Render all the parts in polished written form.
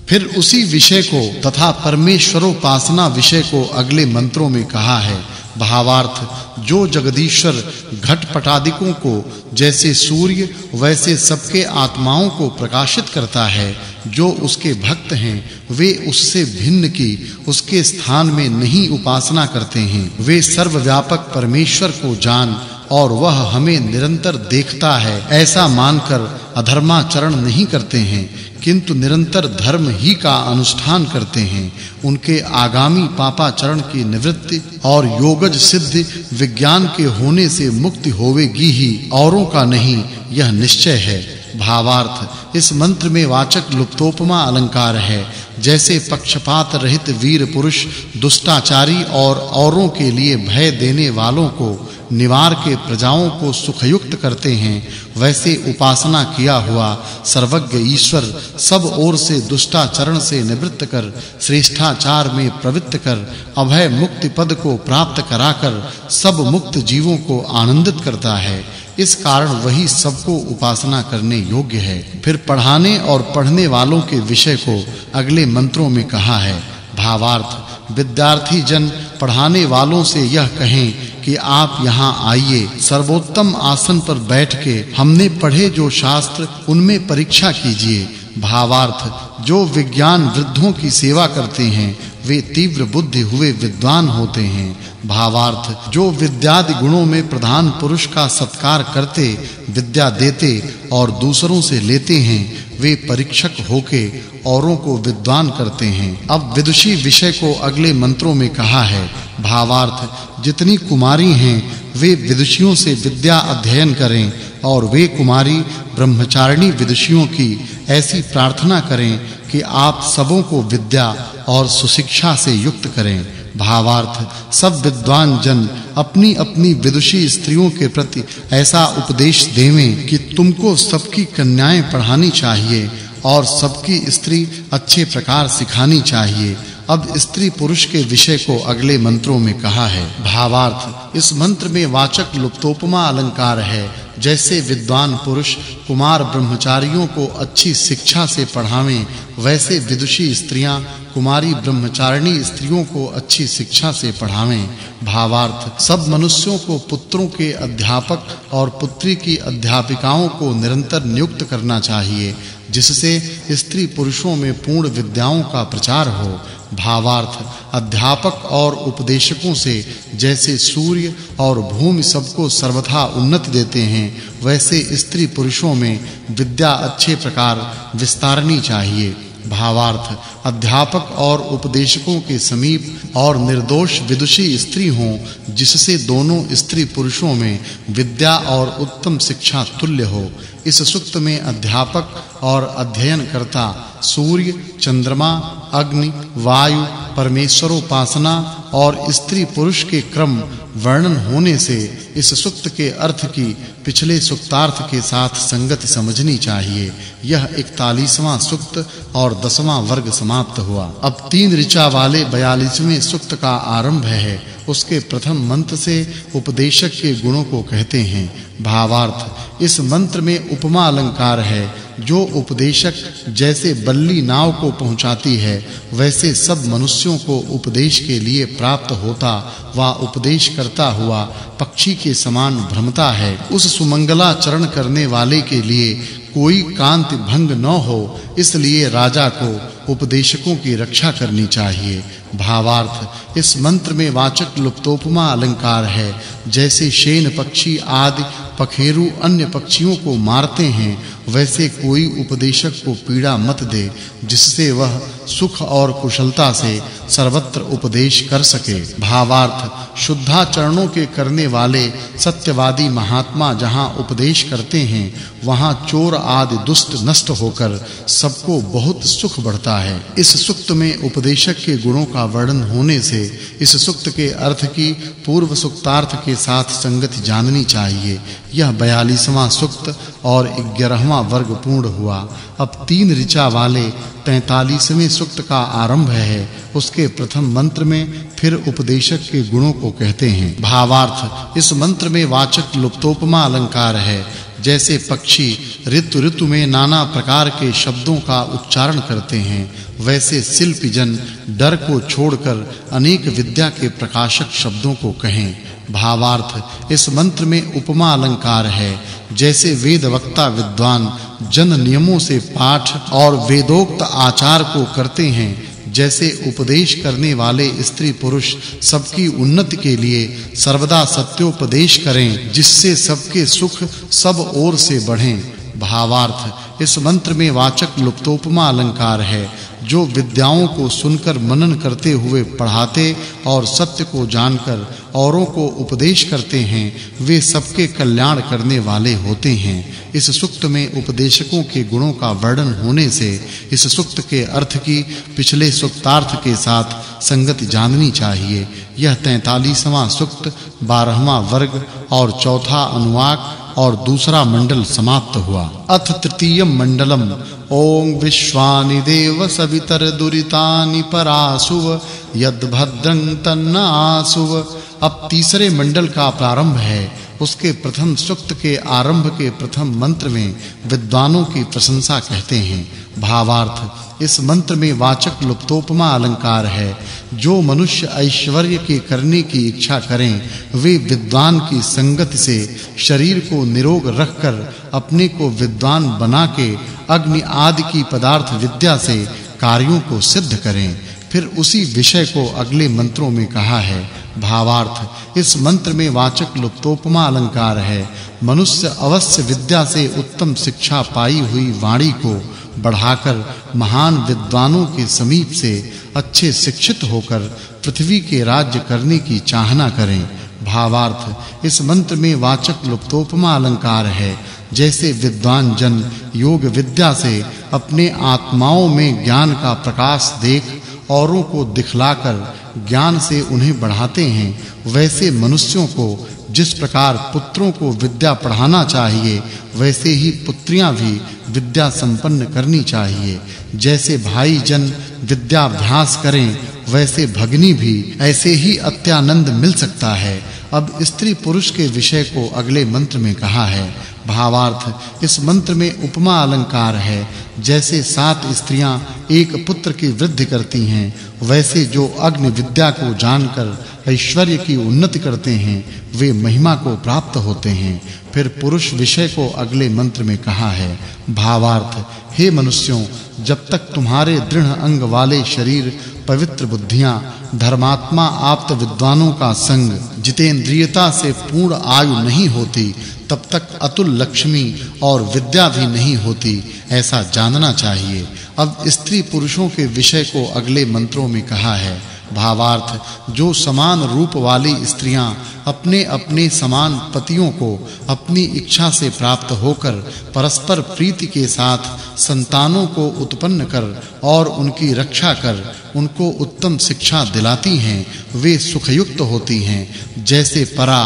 फिर उसी विषय को तथा परमेश्वरोपासना विषय को अगले मंत्रों में कहा है। भावार्थ, जो जगदीश्वर घटपटादिकों को जैसे सूर्य वैसे सबके आत्माओं को प्रकाशित करता है, जो उसके भक्त हैं वे उससे भिन्न की उसके स्थान में नहीं उपासना करते हैं। वे सर्वव्यापक परमेश्वर को जान और वह हमें निरंतर देखता है ऐसा मानकर अधर्माचरण नहीं करते हैं, किंतु निरंतर धर्म ही का अनुष्ठान करते हैं। उनके आगामी पापाचरण की निवृत्ति और योगज सिद्ध विज्ञान के होने से मुक्ति होवेगी ही, औरों का नहीं, यह निश्चय है। भावार्थ, इस मंत्र में वाचक् लुप्तोपमा अलंकार है। जैसे पक्षपात रहित वीर पुरुष दुष्टाचारी और औरों के लिए भय देने वालों को निवार के प्रजाओं को सुखयुक्त करते हैं, वैसे उपासना किया हुआ सर्वज्ञ ईश्वर सब ओर से दुष्टाचरण से निवृत्त कर श्रेष्ठाचार में प्रवृत्त कर अभय मुक्ति पद को प्राप्त कराकर सब मुक्त जीवों को आनंदित करता है। इस कारण वही सबको उपासना करने योग्य है। फिर पढ़ाने और पढ़ने वालों के विषय को अगले मंत्रों में कहा है। भावार्थ, विद्यार्थी जन पढ़ाने वालों से यह कहें कि आप यहाँ आइए, सर्वोत्तम आसन पर बैठ के हमने पढ़े जो शास्त्र उनमें परीक्षा कीजिए। भावार्थ, जो विज्ञान वृद्धों की सेवा करते हैं वे तीव्र बुद्धि हुए विद्वान होते हैं। भावार्थ, जो विद्यादि गुणों में प्रधान पुरुष का सत्कार करते, विद्या देते और दूसरों से लेते हैं, वे परीक्षक होके औरों को विद्वान करते हैं। अब विदुषी विषय को अगले मंत्रों में कहा है। भावार्थ, जितनी कुमारी हैं वे विदुषियों से विद्या अध्ययन करें और वे कुमारी ब्रह्मचारिणी विदुषियों की ऐसी प्रार्थना करें कि आप सबों को विद्या और सुशिक्षा से युक्त करें। भावार्थ, सब विद्वान जन अपनी-अपनी विदुषी स्त्रियों के प्रति ऐसा उपदेश देवें कि तुमको सबकी कन्याएं पढ़ानी चाहिए और सबकी स्त्री अच्छे प्रकार सिखानी चाहिए। अब स्त्री पुरुष के विषय को अगले मंत्रों में कहा है। भावार्थ, इस मंत्र में वाचक् लुप्तोपमा अलंकार है। जैसे विद्वान पुरुष कुमार ब्रह्मचारियों को अच्छी शिक्षा से पढ़ावें, वैसे विदुषी स्त्रियां कुमारी ब्रह्मचारिणी स्त्रियों को अच्छी शिक्षा से पढ़ावें। भावार्थ, सब मनुष्यों को पुत्रों के अध्यापक और पुत्री की अध्यापिकाओं को निरंतर नियुक्त करना चाहिए, जिससे स्त्री पुरुषों में पूर्ण विद्याओं का प्रचार हो। भावार्थ, अध्यापक और उपदेशकों से जैसे सूर्य और भूमि सबको सर्वथा उन्नति देते हैं, वैसे स्त्री पुरुषों में विद्या अच्छे प्रकार विस्तारनी चाहिए। भावार्थ, अध्यापक और उपदेशकों के समीप और निर्दोष विदुषी स्त्री हों, जिससे दोनों स्त्री पुरुषों में विद्या और उत्तम शिक्षा तुल्य हो। इस सूक्त में अध्यापक और अध्ययनकर्ता सूर्य, चंद्रमा, अग्नि, वायु, परमेश्वरोपासना और स्त्री पुरुष के क्रम वर्णन होने से इस सूक्त के अर्थ की पिछले सूक्तार्थ के साथ संगति समझनी चाहिए। यह 41वां सूक्त और 10वां वर्ग समाप्त हुआ। अब 3 ऋचा वाले 42वें सूक्त का आरंभ है। उसके प्रथम मंत्र से उपदेशक के गुणों को कहते हैं। भावार्थ, इस मंत्र में उपमा अलंकार है। जो उपदेशक जैसे बल्ली नाव को पहुंचाती है, वैसे सब मनुष्यों को उपदेश के लिए प्राप्त होता वा उपदेश करता हुआ पक्षी के समान भ्रमता है। उस सुमंगलाचरण करने वाले के लिए कोई कांति भंग न हो, इसलिए राजा को उपदेशकों की रक्षा करनी चाहिए। भावार्थ, इस मंत्र में वाचक् लुप्तोपमा अलंकार है। जैसे शेन पक्षी आदि पखेरु अन्य पक्षियों को मारते हैं, वैसे कोई उपदेशक को पीड़ा मत दे, जिससे वह सुख और कुशलता से सर्वत्र उपदेश कर सके। भावार्थ, शुद्धाचरणों के करने वाले सत्यवादी महात्मा जहां उपदेश करते हैं, वहां चोर आदि दुष्ट नष्ट होकर सबको बहुत सुख बढ़ता है। इस सूक्त में उपदेशक के गुणों का वर्णन होने से इस सूक्त के अर्थ की पूर्व सूक्तार्थ के साथ संगति जाननी चाहिए। यह 42वां सूक्त और 11वां वर्ग पूर्ण हुआ। अब 3 ऋचा वाले 43वें सूक्त का आरंभ है। उसके प्रथम मंत्र में फिर उपदेशक के गुणों को कहते हैं। भावार्थ, इस मंत्र में वाचक् लुप्तोपमा अलंकार है। जैसे पक्षी ऋतु में नाना प्रकार के शब्दों का उच्चारण करते हैं, वैसे शिल्पी जन डर को छोड़कर अनेक विद्या के प्रकाशक शब्दों को कहें। भावार्थ इस मंत्र में उपमा अलंकार है। जैसे वेद वक्ता विद्वान जन नियमों से पाठ और वेदोक्त आचार को करते हैं, जैसे उपदेश करने वाले स्त्री पुरुष सबकी उन्नति के लिए सर्वदा सत्योपदेश करें, जिससे सबके सुख सब ओर से बढ़ें। भावार्थ इस मंत्र में वाचक् लुप्तोपमा अलंकार है। जो विद्याओं को सुनकर मनन करते हुए पढ़ाते और सत्य को जानकर औरों को उपदेश करते हैं, वे सबके कल्याण करने वाले होते हैं। इस सूक्त में उपदेशकों के गुणों का वर्णन होने से इस सूक्त के अर्थ की पिछले सूक्तार्थ के साथ संगति जाननी चाहिए। यह 43वां सूक्त 12वां वर्ग और चौथा अनुवाक और दूसरा मंडल समाप्त हुआ। अथ तृतीयम मंडलम ओम विश्वानि देव सवितर दुरितानि परासुव यद्भद्रं तन्न आसुव। अब तीसरे मंडल का प्रारंभ है। उसके प्रथम सूक्त के आरंभ के प्रथम मंत्र में विद्वानों की प्रशंसा कहते हैं। भावार्थ इस मंत्र में वाचक् लुप्तोपमा अलंकार है। जो मनुष्य ऐश्वर्य के करने की इच्छा करें, वे विद्वान की संगति से शरीर को निरोग रखकर अपने को विद्वान बना के अग्नि आदि की पदार्थ विद्या से कार्यों को सिद्ध करें। फिर उसी विषय को अगले मंत्रों में कहा है। भावार्थ इस मंत्र में वाचक् लुप्तोपमा अलंकार है। मनुष्य अवश्य विद्या से उत्तम शिक्षा पाई हुई वाणी को बढ़ाकर महान विद्वानों के समीप से अच्छे शिक्षित होकर पृथ्वी के राज्य करने की चाहना करें। भावार्थ इस मंत्र में वाचक् लुप्तोपमा अलंकार है। जैसे विद्वान जन योग विद्या से अपने आत्माओं में ज्ञान का प्रकाश देख औरों को दिखलाकर ज्ञान से उन्हें बढ़ाते हैं, वैसे मनुष्यों को जिस प्रकार पुत्रों को विद्या पढ़ाना चाहिए, वैसे ही पुत्रियां भी विद्या संपन्न करनी चाहिए। जैसे भाई जन विद्याभ्यास करें, वैसे भगिनी भी ऐसे ही अत्यानंद मिल सकता है। अब स्त्री पुरुष के विषय को अगले मंत्र में कहा है। भावार्थ इस मंत्र में उपमा अलंकार है। जैसे 7 स्त्रियां एक पुत्र की वृद्धि करती हैं, वैसे जो अग्नि विद्या को जानकर ऐश्वर्य की उन्नति करते हैं, वे महिमा को प्राप्त होते हैं। फिर पुरुष विषय को अगले मंत्र में कहा है। भावार्थ हे मनुष्यों, जब तक तुम्हारे दृढ़ अंग वाले शरीर, पवित्र बुद्धियां, धर्मात्मा आप्त विद्वानों का संग, जितेंद्रियता से पूर्ण आयु नहीं होती, तब तक अतुल लक्ष्मी और विद्या भी नहीं होती, ऐसा जानना चाहिए। अब स्त्री पुरुषों के विषय को अगले मंत्रों में कहा है। भावार्थ जो समान रूप वाली स्त्रियां अपने अपने समान पतियों को अपनी इच्छा से प्राप्त होकर परस्पर प्रीति के साथ संतानों को उत्पन्न कर और उनकी रक्षा कर उनको उत्तम शिक्षा दिलाती हैं, वे सुखयुक्त होती हैं। जैसे परा,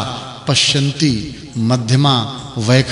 पश्यन्ती, मध्यमा, वैख